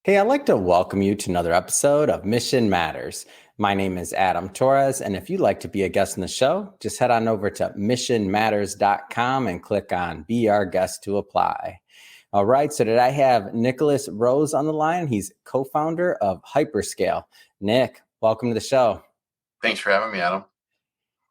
Hey, I'd like to welcome you to another episode of Mission Matters. My name is Adam Torres, and if you'd like to be a guest in the show, just head on over to missionmatters.com and click on Be Our Guest to apply. All right, so today I have Nicholas Rose on the line. He's co-founder of Hyperscayle. Nick, welcome to the show. Thanks for having me, Adam.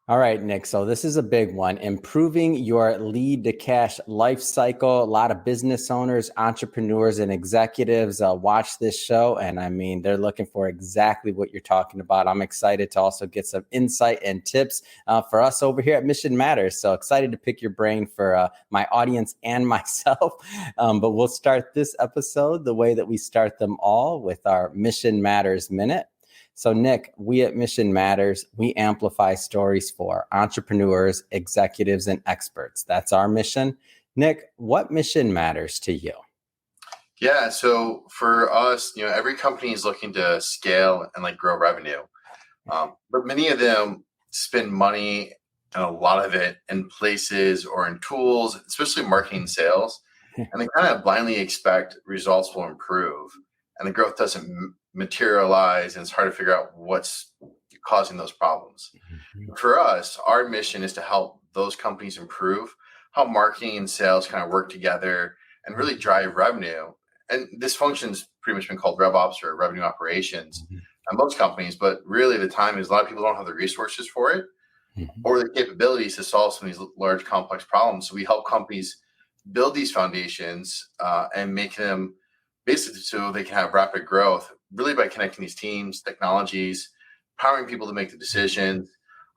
All right, Nick. So this is a big one, improving your lead to cash life cycle. A lot of business owners, entrepreneurs, and executives watch this show. And I mean, they're looking for exactly what you're talking about. I'm excited to also get some insight and tips for us over here at Mission Matters. So excited to pick your brain for my audience and myself. But we'll start this episode the way that we start them all with our Mission Matters Minute. So Nick, we at Mission Matters, we amplify stories for entrepreneurs, executives, and experts. That's our mission. Nick, what mission matters to you? Yeah, so for us, every company is looking to scale and grow revenue. But many of them spend money and a lot of it in places or in tools, especially marketing and sales. And they kind of blindly expect results will improve and the growth doesn't materialize, and it's hard to figure out what's causing those problems. For us, our mission is to help those companies improve how marketing and sales kind of work together and really drive revenue. And this function's pretty much been called RevOps or revenue operations at most companies, but really the time is a lot of people don't have the resources for it or the capabilities to solve some of these large complex problems. So we help companies build these foundations and make them basically so they can have rapid growth, really by connecting these teams, technologies, empowering people to make the decisions.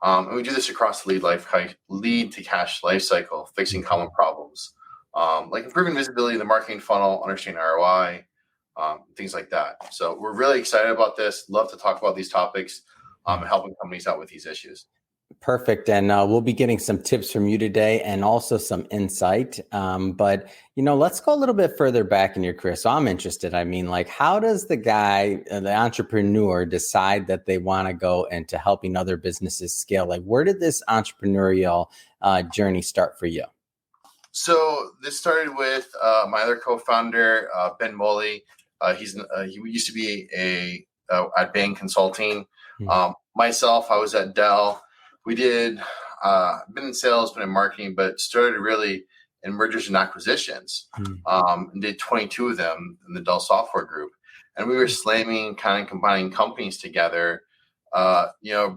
And we do this across the lead to cash life cycle, fixing common problems, like improving visibility in the marketing funnel, understanding ROI, things like that. So we're really excited about this. Love to talk about these topics and helping companies out with these issues. Perfect. And we'll be getting some tips from you today and also some insight. But, let's go a little bit further back in your career. So I'm interested. I mean, how does the entrepreneur decide that they want to go into helping other businesses scale? Where did this entrepreneurial journey start for you? So this started with my other co-founder, Ben Moley. He used to be at Bain Consulting. Myself, I was at Dell. We did, been in sales, been in marketing, but started really in mergers and acquisitions and did 22 of them in the Dell software group. And we were slamming, kind of combining companies together,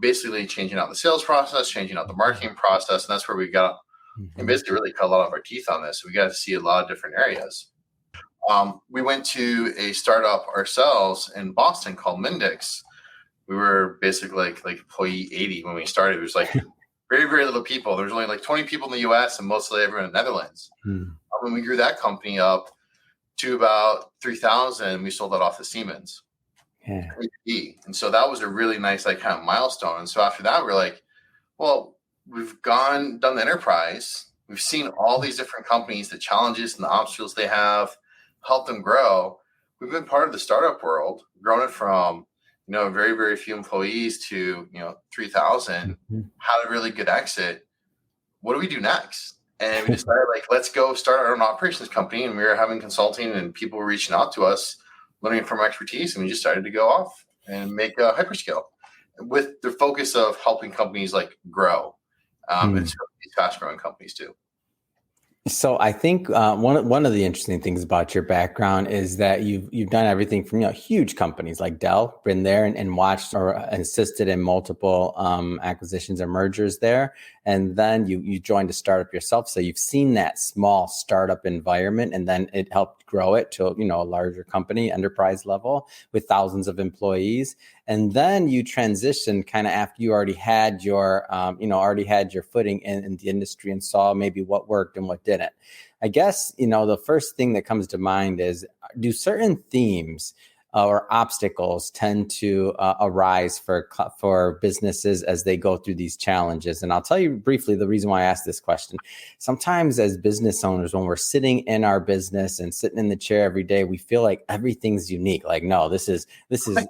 basically changing out the sales process, changing out the marketing process. And that's where we got and basically really cut a lot of our teeth on this. So we got to see a lot of different areas. We went to a startup ourselves in Boston called Mendix. We were basically like employee 80 when we started. It was very, very little people. There was only 20 people in the US and mostly everyone in the Netherlands. When we grew that company up to about 3,000, we sold that off to Siemens. Yeah. And so that was a really nice kind of milestone. And so after that, we're like, well, we've done the enterprise. We've seen all these different companies, the challenges and the obstacles they have, help them grow. We've been part of the startup world, grown it from very, very few employees to, 3,000, had a really good exit. What do we do next? And we decided let's go start our own operations company. And we were having consulting and people were reaching out to us, learning from our expertise. And we just started to go off and make a Hyperscayle with the focus of helping companies grow and these fast growing companies too. So I think one of the interesting things about your background is that you've done everything from huge companies like Dell, been there and watched or assisted in multiple acquisitions or mergers there, and then you joined a startup yourself. So you've seen that small startup environment, and then it helped grow it to a larger company, enterprise level with thousands of employees. And then you transitioned kind of after you already had your footing in the industry and saw maybe what worked and what didn't. I guess, the first thing that comes to mind is, do certain themes or obstacles tend to arise for businesses as they go through these challenges? And I'll tell you briefly the reason why I asked this question. Sometimes as business owners, when we're sitting in our business and sitting in the chair every day, we feel like everything's unique. No, this is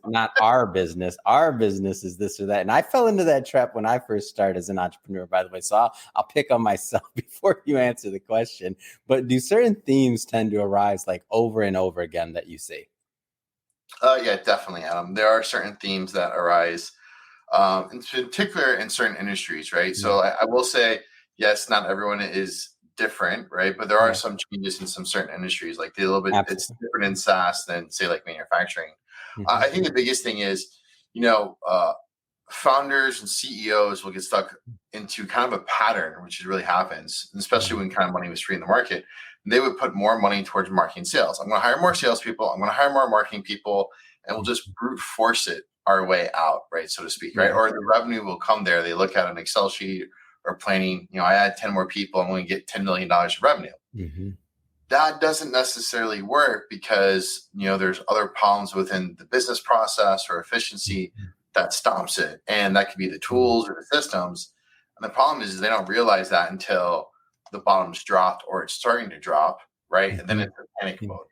not our business. Our business is this or that. And I fell into that trap when I first started as an entrepreneur, by the way. So I'll pick on myself before you answer the question. But do certain themes tend to arise over and over again that you see? Yeah, definitely, Adam. There are certain themes that arise, in particular in certain industries, right? Yeah. So I will say, yes, not everyone is different, right? But there are Yeah. some changes in some certain industries, like a little bit. It's Absolutely. different in SaaS than say like manufacturing. Hmm. I think the biggest thing is, you know, founders and CEOs will get stuck into kind of a pattern, which really happens, especially when kind of money was free in the market. They would put more money towards marketing sales. I'm going to hire more salespeople. I'm going to hire more marketing people, and we'll just brute force it our way out, right, so to speak, right? Yeah. Or the revenue will come there. They look at an Excel sheet or planning. I add 10 more people, I'm going to get $10 million of revenue. Hmm. That doesn't necessarily work because there's other problems within the business process or efficiency that stops it, and that could be the tools or the systems. And the problem is they don't realize that until the bottom's dropped or it's starting to drop, right? And then Hmm. it's in panic mode.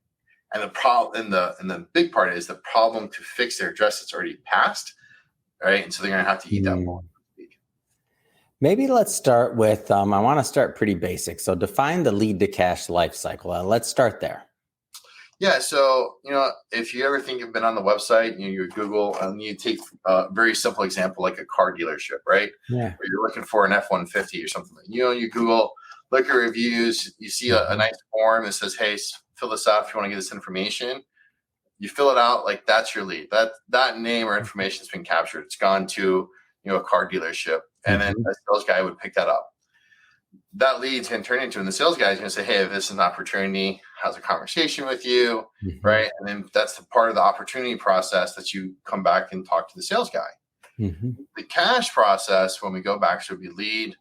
And the problem, and the big part is the problem to fix their address that's already passed, right? And so they're going to have to eat that more. Maybe let's start with, I want to start pretty basic. So define the lead to cash life cycle. Let's start there. Yeah. So, if you ever think you've been on the website, you Google, and you take a very simple example, like a car dealership, right? Yeah. Where you're looking for an F-150 or something. You Google, look at reviews, you see a nice form that says, hey, fill this out if you want to get this information. You fill it out, like that's your lead. That name or information has been captured. It's gone to, a car dealership. And then a sales guy would pick that up. That lead's going to turn into, and the sales guy is going to say, hey, if this is an opportunity, how's a conversation with you, right? And then that's the part of the opportunity process that you come back and talk to the sales guy. The cash process, when we go back, should be lead,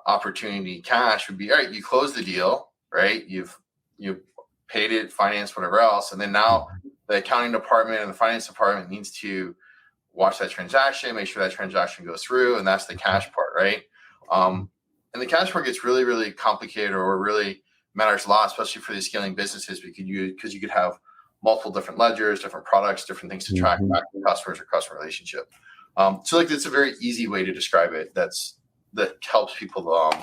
opportunity, cash would be, all right, you close the deal, right? You've paid it, finance, whatever else. And then now the accounting department and the finance department needs to watch that transaction, make sure that transaction goes through. And that's the cash part, right? And the cash part gets really, really complicated, or really matters a lot, especially for these scaling businesses, because you could have multiple different ledgers, different products, different things to track back to customers or customer relationship. So it's a very easy way to describe it. That helps people,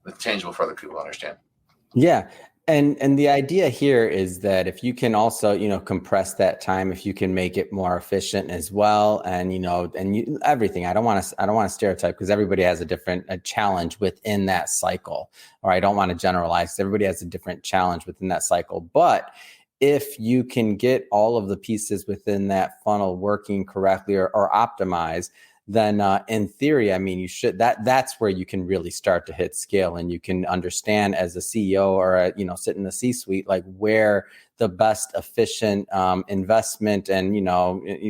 that's tangible for other people to understand. Yeah. And the idea here is that if you can also, compress that time, if you can make it more efficient as well, and everything. I don't want to stereotype, because everybody has a challenge within that cycle, or I don't want to generalize. Everybody has a different challenge within that cycle, but if you can get all of the pieces within that funnel working correctly or optimized, then in theory, I mean, you should, that's where you can really start to hit scale, and you can understand as a CEO or sit in the C-suite, like where the best efficient investment and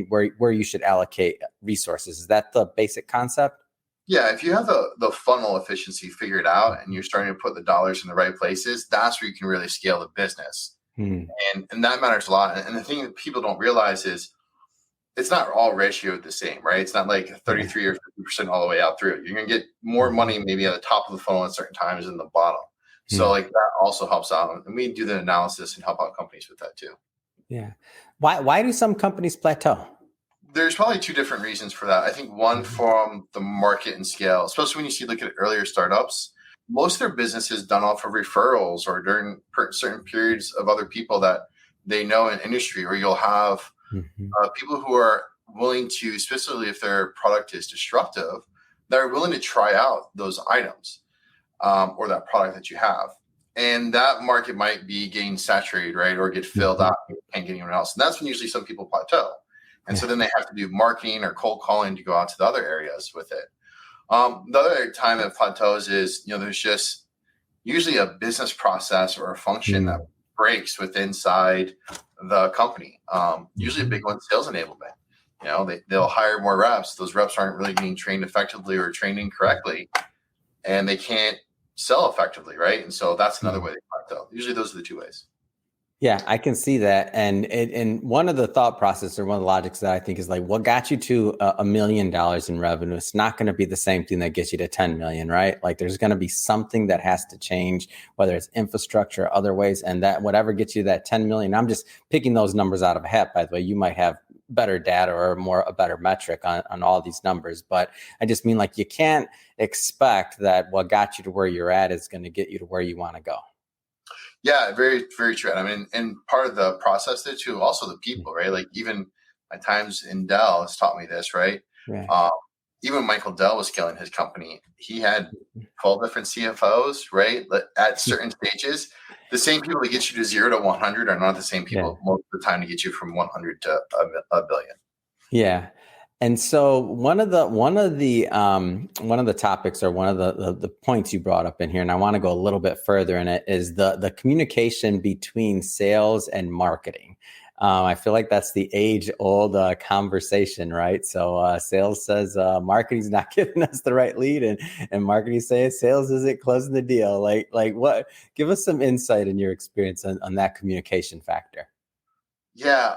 where you should allocate resources. Is that the basic concept? Yeah, if you have the funnel efficiency figured out and you're starting to put the dollars in the right places, that's where you can really scale the business. And that matters a lot. And the thing that people don't realize is it's not all ratioed the same, right? It's not like 33 or 50% all the way out through. You're going to get more money maybe at the top of the funnel at certain times than the bottom. So like that also helps out. And we do the analysis and help out companies with that too. Yeah. Why do some companies plateau? There's probably two different reasons for that. I think one, from the market and scale, especially when you look at earlier startups, most of their business is done off of referrals or during certain periods of other people that they know in industry, or you'll have people who are willing to, especially if their product is disruptive, that are willing to try out those items or that product that you have. And that market might be getting saturated, right? Or get filled out and can't get anyone else. And that's when usually some people plateau. And so then they have to do marketing or cold calling to go out to the other areas with it. The other time it plateaus is, there's just usually a business process or a function that breaks inside the company. Usually a big one, sales enablement. They'll hire more reps. Those reps aren't really getting trained effectively or trained incorrectly, and they can't sell effectively, right? And so that's another way they plateau. Usually those are the two ways. Yeah, I can see that. And one of the thought process, or one of the logics that I think is like, what got you to $1 million in revenue? It's not going to be the same thing that gets you to 10 million, right? Like there's going to be something that has to change, whether it's infrastructure or other ways. And that whatever gets you that 10 million, I'm just picking those numbers out of a hat, by the way. You might have better data or a better metric on all these numbers. But I just mean, like, you can't expect that what got you to where you're at is going to get you to where you want to go. Yeah, very, very true. I mean, and part of the process there too, also the people, right? Like even my times in Dell has taught me this, right? Right. Um, even when Michael Dell was scaling his company, he had 12 different CFOs, right? At certain stages, the same people that get you to 0 to 100 are not the same Yeah. people most of the time to get you from 100 to a billion. Yeah. And so one of the topics, or one of the points you brought up in here, and I want to go a little bit further in it, is the communication between sales and marketing. I feel like that's the age-old conversation, right? So sales says marketing's not giving us the right lead, and marketing says sales isn't closing the deal. Like what? Give us some insight in your experience on that communication factor. Yeah.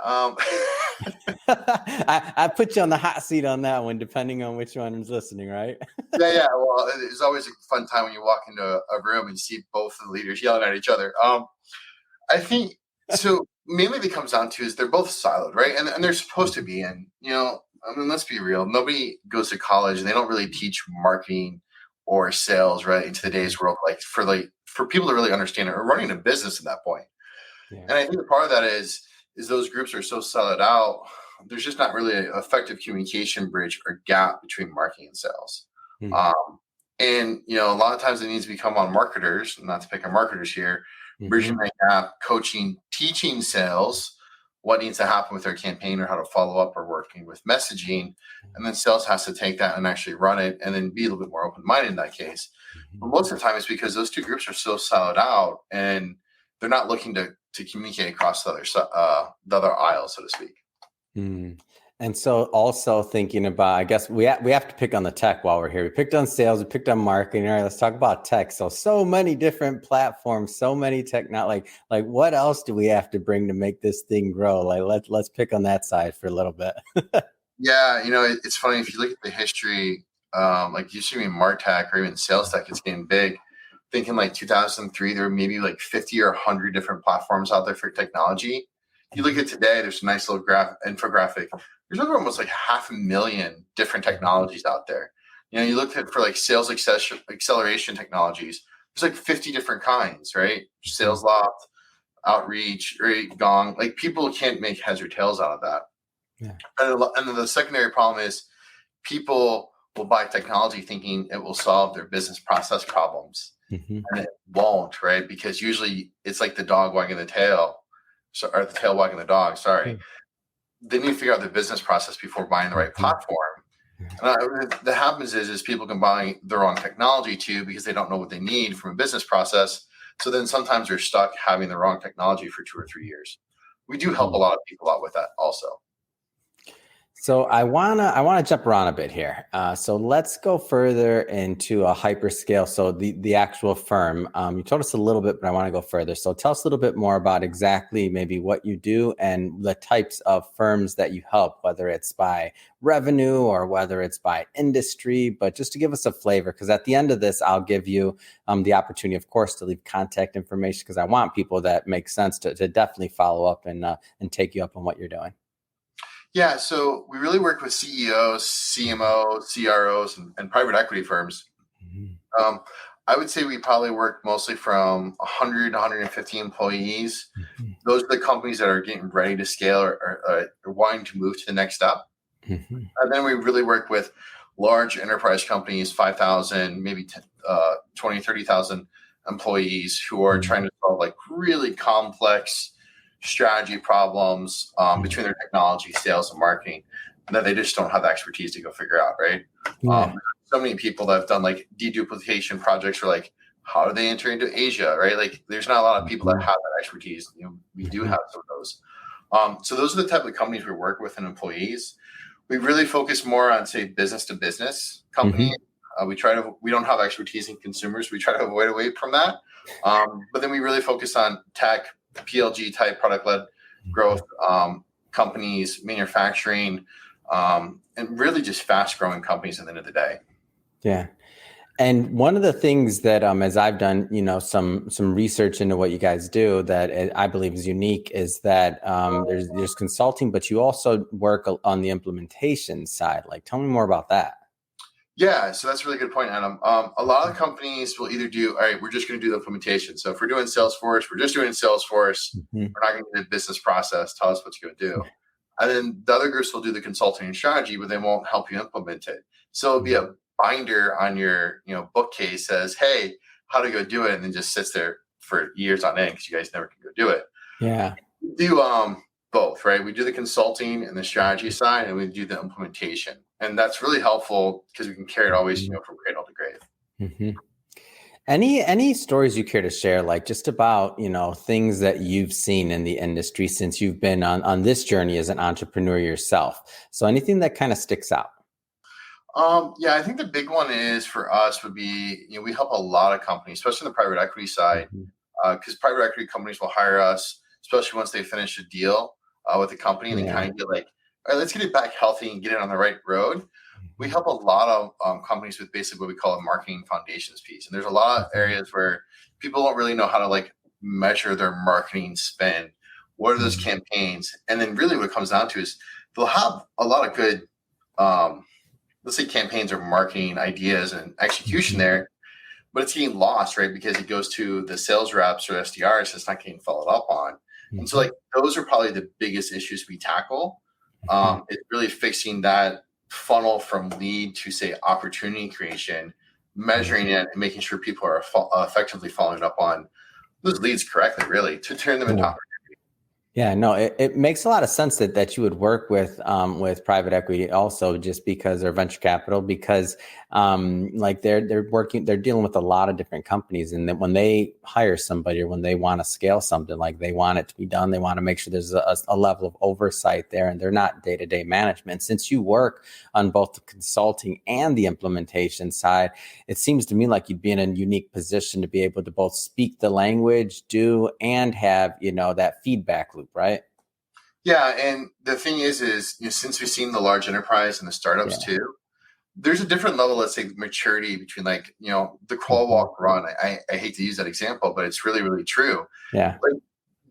I put you on the hot seat on that one, depending on which one is listening, right? Yeah. Well, it's always a fun time when you walk into a room and you see both the leaders yelling at each other. I think so. Mainly, what it comes down to is they're both siloed, right? And they're supposed to be. And I mean, let's be real. Nobody goes to college and they don't really teach marketing or sales, right, into the day's world. For people to really understand it, or running a business at that point. Yeah. And I think part of that is those groups are so siloed out. There's just not really an effective communication bridge or gap between marketing and sales. Hmm. And a lot of times it needs to become on marketers, not to pick on marketers here, bridging that gap, coaching, teaching sales what needs to happen with their campaign or how to follow up, or working with messaging. And then sales has to take that and actually run it, and then be a little bit more open-minded in that case. But most of the time it's because those two groups are so siloed out and they're not looking to communicate across the other aisle, so to speak. Mm. And so also thinking about, I guess we have to pick on the tech while we're here. We picked on sales, we picked on marketing. All right, let's talk about tech. So many different platforms, so many technology. Like what else do we have to bring to make this thing grow? Like let's pick on that side for a little bit. Yeah, it's funny if you look at the history, like you see in MarTech or even sales tech, it's getting big. Thinking like 2003, there were maybe like 50 or 100 different platforms out there for technology. If you look at today, there's a nice little infographic. There's over almost like 500,000 different technologies out there. You look at for like sales acceleration technologies, there's like 50 different kinds, right? Sales Loft, Outreach, right? Gong. Like people can't make heads or tails out of that. Yeah. And then the secondary problem is people will buy technology thinking it will solve their business process problems. And it won't, right? Because usually it's like the dog wagging the tail, or the tail wagging the dog. Sorry. They need to figure out the business process before buying the right platform. And that happens is people can buy the wrong technology too, because they don't know what they need from a business process. So then sometimes they're stuck having the wrong technology for 2 or 3 years. We do help a lot of people out with that also. So I wanna jump around a bit here. So let's go further into a Hyperscayle. So the actual firm. You told us a little bit, but I want to go further. So tell us a little bit more about exactly maybe what you do and the types of firms that you help, whether it's by revenue or whether it's by industry. But just to give us a flavor, because at the end of this, I'll give you the opportunity, of course, to leave contact information, because I want people that make sense to definitely follow up and take you up on what you're doing. Yeah, so we really work with CEOs, CMOs, CROs, and private equity firms. I would say we probably work mostly from 100 to 150 employees. Those are the companies that are getting ready to scale, or wanting to move to the next step. And then we really work with large enterprise companies, 5,000, maybe 20, 30,000 employees, who are trying to solve like really complex strategy problems between their technology, sales, and marketing, and that they just don't have the expertise to go figure out, right? So many people that have done like deduplication projects for like, how do they enter into Asia, right? Like there's not a lot of people that have that expertise. We do have some of those. So those are the type of companies we work with and employees. We really focus more on, say, business to business companies. We don't have expertise in consumers. We try to avoid away from that. But then we really focus on tech, PLG type product-led growth companies, manufacturing, and really just fast-growing companies at the end of the day. Yeah. And one of the things that, as I've done, some research into what you guys do that I believe is unique, is that there's consulting, but you also work on the implementation side. Like, tell me more about that. Yeah, so that's a really good point, Adam. A lot of companies will either do, all right, we're just going to do the implementation. So if we're doing Salesforce, we're just doing Salesforce. Mhm. We're not going to do the business process. Tell us what you're going to do. And then the other groups will do the consulting and strategy, but they won't help you implement it. So it'll be a binder on your bookcase says, hey, how to go do it, and then just sits there for years on end because you guys never can go do it. Yeah. We do both, right? We do the consulting and the strategy side, and we do the implementation, and that's really helpful because we can carry it always, from cradle to grave. Mm-hmm. Any stories you care to share, like just about, things that you've seen in the industry since you've been on this journey as an entrepreneur yourself? So anything that kind of sticks out? Yeah, I think the big one is for us would be, we help a lot of companies, especially on the private equity side, because private equity companies will hire us, especially once they finish a deal with the company, and they kind of get like, all right, let's get it back healthy and get it on the right road. We help a lot of companies with basically what we call a marketing foundations piece. And there's a lot of areas where people don't really know how to like measure their marketing spend. What are those campaigns? And then really what it comes down to is they'll have a lot of good, let's say campaigns or marketing ideas and execution there, but it's getting lost, right? Because it goes to the sales reps or SDRs, so it's not getting followed up on. And so like those are probably the biggest issues we tackle. It's really fixing that funnel from lead to say opportunity creation, measuring it and making sure people are effectively following up on those leads correctly, really, to turn them into opportunities. Yeah, no, it makes a lot of sense that you would work with private equity also, just because, or venture capital, because like they're dealing with a lot of different companies, and that when they hire somebody or when they want to scale something, like they want it to be done, they want to make sure there's a level of oversight there, and they're not day-to-day management. Since you work on both the consulting and the implementation side, it seems to me like you'd be in a unique position to be able to both speak the language, do, and have that feedback loop. Right. Yeah. And the thing is, since we've seen the large enterprise and the startups too, there's a different level, let's say, maturity between like, the crawl, walk, run. I hate to use that example, but it's really, really true. Yeah. Like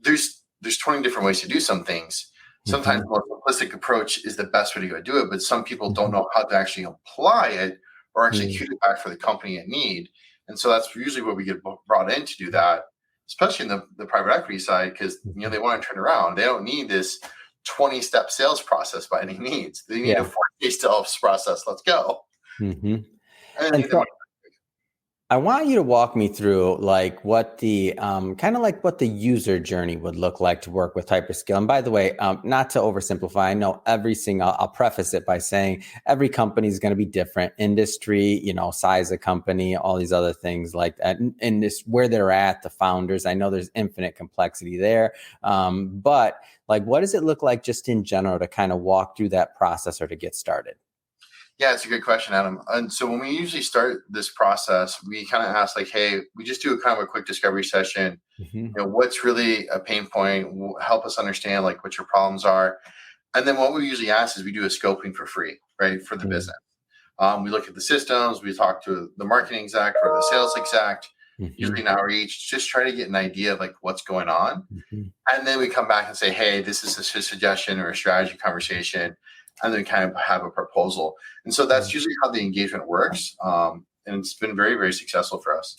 there's 20 different ways to do some things. Sometimes the more simplistic approach is the best way to go do it, but some people don't know how to actually apply it or execute it back for the company in need. And so that's usually where we get brought in to do that, especially in the private equity side, because they want to turn around. They don't need this 20-step sales process by any means. They need a 4-day sales process. Let's go. And so I want you to walk me through like what the kind of like what the user journey would look like to work with Hyperscayle. And by the way, not to oversimplify, I know I'll preface it by saying every company is going to be different, industry, size of company, all these other things like that, and this where they're at, the founders. I know there's infinite complexity there, but like, what does it look like just in general to kind of walk through that process or to get started? Yeah, it's a good question, Adam. And so when we usually start this process, we kind of ask like, hey, we just do a kind of a quick discovery session. What's really a pain point? Help us understand like what your problems are. And then what we usually ask is we do a scoping for free, right, for the business. We look at the systems. We talk to the marketing exec or the sales exec, usually an outreach, just try to get an idea of like what's going on. And then we come back and say, hey, this is a suggestion or a strategy conversation. And then kind of have a proposal. And so that's usually how the engagement works. And it's been very, very successful for us.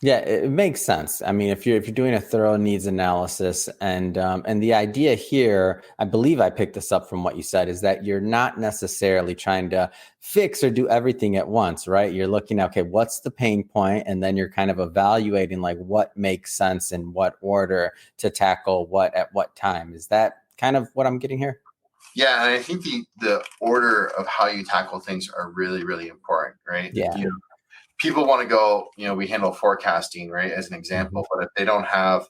Yeah, it makes sense. I mean, if you're doing a thorough needs analysis, and the idea here, I believe I picked this up from what you said, is that you're not necessarily trying to fix or do everything at once, right? You're looking at, okay, what's the pain point? And then you're kind of evaluating like what makes sense in what order to tackle what at what time. Is that kind of what I'm getting here? Yeah, and I think the order of how you tackle things are really, really important, right? Yeah. People want to go, we handle forecasting, right, as an example, but if they don't have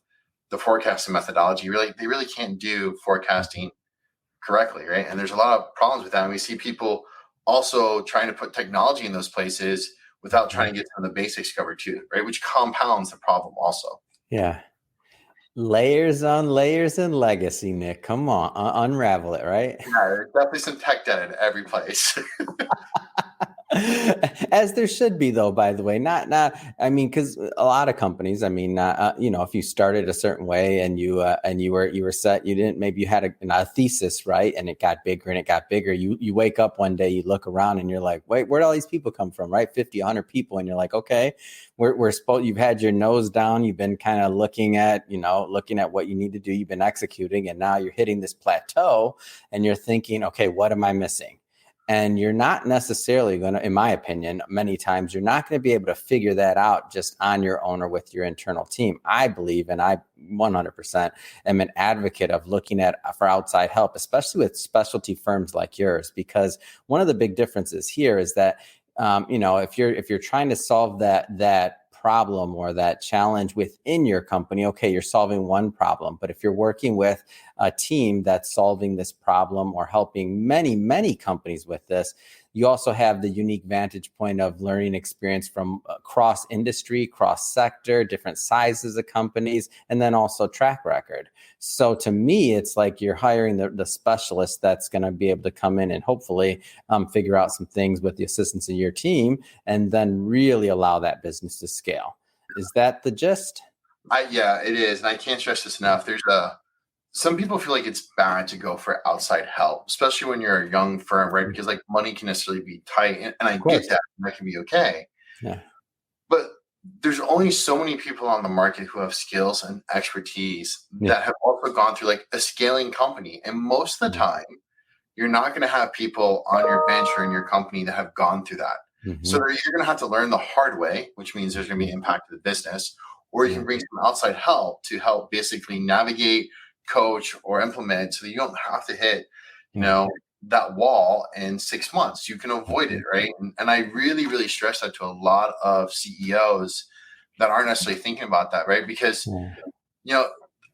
the forecasting methodology, they really can't do forecasting correctly, right? And there's a lot of problems with that. And we see people also trying to put technology in those places without trying to get some of the basics covered too, right? Which compounds the problem also. Yeah. Layers on layers and legacy, Nick. Come on, unravel it, right? Yeah, there's definitely some tech debt in every place. As there should be, though, by the way, I mean, because a lot of companies, I mean, if you started a certain way and you were set, maybe you had a thesis, right? And it got bigger and it got bigger. You wake up one day, you look around and you're like, wait, where'd all these people come from? Right? 50, 100 people. And you're like, okay, we're supposed, you've had your nose down. You've been kind of looking at what you need to do. You've been executing, and now you're hitting this plateau and you're thinking, okay, what am I missing? And you're not necessarily going to, in my opinion, many times you're not going to be able to figure that out just on your own or with your internal team. I believe, and I 100% am an advocate of looking for outside help, especially with specialty firms like yours, because one of the big differences here is that, if you're trying to solve that problem or that challenge within your company, okay, you're solving one problem. But if you're working with a team that's solving this problem or helping many, many companies with this, you also have the unique vantage point of learning experience from cross industry, cross sector, different sizes of companies, and then also track record. So to me, it's like you're hiring the specialist that's going to be able to come in and hopefully figure out some things with the assistance of your team, and then really allow that business to scale. Is that the gist? Yeah, it is. And I can't stress this enough. Some people feel like it's bad to go for outside help, especially when you're a young firm, right? Because like money can necessarily be tight. And I get that. And that can be okay. Yeah. But there's only so many people on the market who have skills and expertise that have also gone through like a scaling company. And most of the time, you're not going to have people on your bench or in your company that have gone through that. Mm-hmm. So you're going to have to learn the hard way, which means there's going to be impact to the business, or you can bring some outside help to help basically navigate, coach, or implement so that you don't have to hit, that wall in 6 months. You can avoid it, right? And I really, really stress that to a lot of CEOs that aren't necessarily thinking about that, right? Because,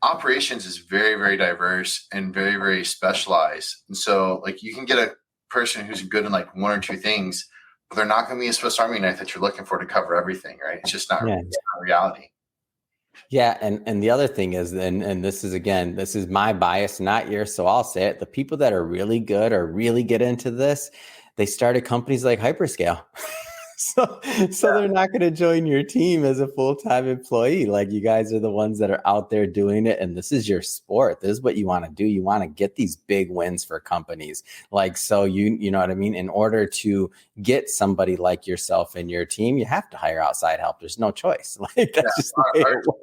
operations is very, very diverse and very, very specialized. And so like you can get a person who's good in like one or two things, but they're not going to be a Swiss Army knife that you're looking for to cover everything, right? It's just not, it's not reality. Yeah. And the other thing is, and this is my bias, not yours. So I'll say it. The people that are really good or really get into this, they started companies like Hyperscayle. So they're not going to join your team as a full-time employee. Like you guys are the ones that are out there doing it. And this is your sport. This is what you want to do. You want to get these big wins for companies. Like, so you know what I mean? In order to get somebody like yourself in your team, you have to hire outside help. There's no choice. Like that's just the way it works.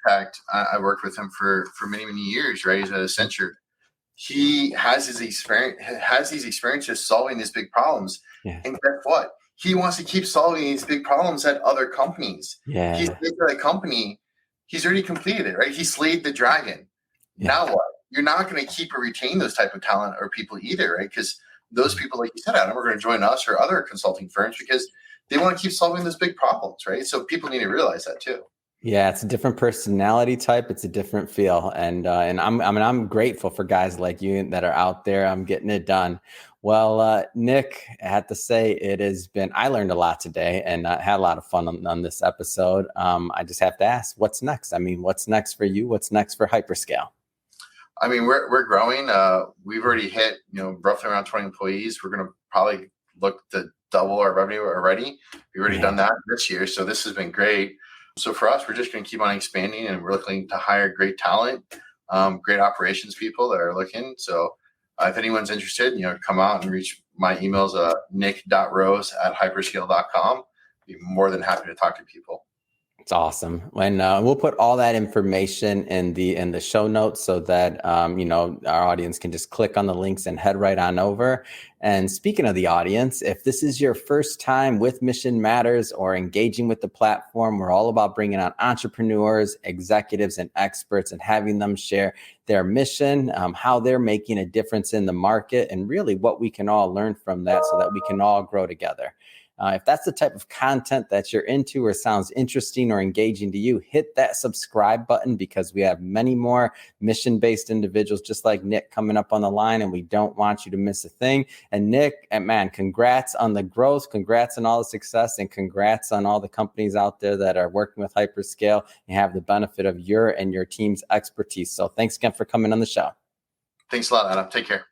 Architect, I worked with him for many, many years, right? He's at Accenture. He has these experiences solving these big problems. Yeah. And guess what? He wants to keep solving these big problems at other companies. Yeah. He's at a company. He's already completed it, right? He slayed the dragon. Yeah. Now what? You're not going to keep or retain those type of talent or people either, right? Because those people, like you said, Adam, are going to join us or other consulting firms because they want to keep solving those big problems, right? So people need to realize that too. Yeah, it's a different personality type. It's a different feel, and I'm grateful for guys like you that are out there. I'm getting it done. Well, Nick, I have to say I learned a lot today, and I had a lot of fun on this episode. I just have to ask, what's next? I mean, what's next for you? What's next for Hyperscayle? I mean, we're growing. We've already hit roughly around 20 employees. We're going to probably look to double our revenue already. We've already done that this year, so this has been great. So for us, we're just going to keep on expanding, and we're looking to hire great talent, great operations people that are looking. So if anyone's interested, come out and reach my emails, nick.rose@hyperscayle.com. Be more than happy to talk to people. It's awesome. And we'll put all that information in the show notes so that, our audience can just click on the links and head right on over. And speaking of the audience, if this is your first time with Mission Matters or engaging with the platform, we're all about bringing on entrepreneurs, executives, and experts and having them share their mission, how they're making a difference in the market, and really what we can all learn from that so that we can all grow together. If that's the type of content that you're into or sounds interesting or engaging to you, hit that subscribe button because we have many more mission-based individuals just like Nick coming up on the line, and we don't want you to miss a thing. And Nick, man, congrats on the growth, congrats on all the success, and congrats on all the companies out there that are working with Hyperscayle and have the benefit of your and your team's expertise. So thanks again for coming on the show. Thanks a lot, Adam. Take care.